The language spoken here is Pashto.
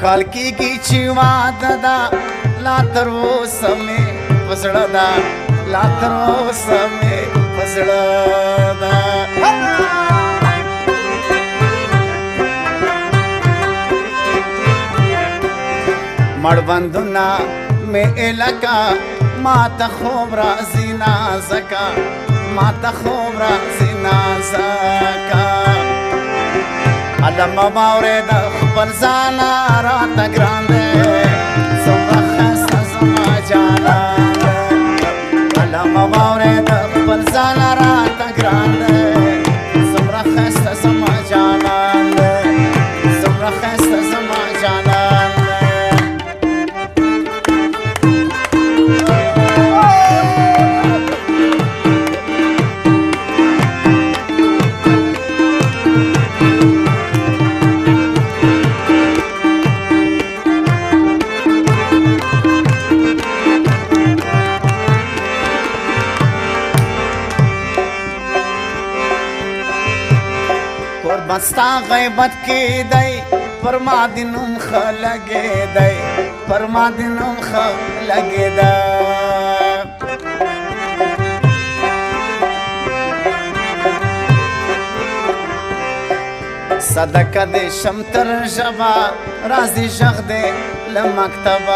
کال کېږي چې واده ده لا تر اوسه مې په زړه ده لا تر اوسه مې په زړه ده مړوندونه مې لکه ما ته خوب راځي نازکه ما ته خوب راځي نازکه علم واورېد خپل ځانه راته ګران دی څومره ښایسته زما جانان دی علم واورېد خپل ځانه راته ګران دی څومره ښایسته زما جانان دی څومره ښایسته زما جانان دی قربان ستا غیبت کېدی پر ما دې نوم ښه لګېدی پر ما دې نوم ښه لګېده صدقه دې شم تر ژبه راځي غږ دې له مکتبه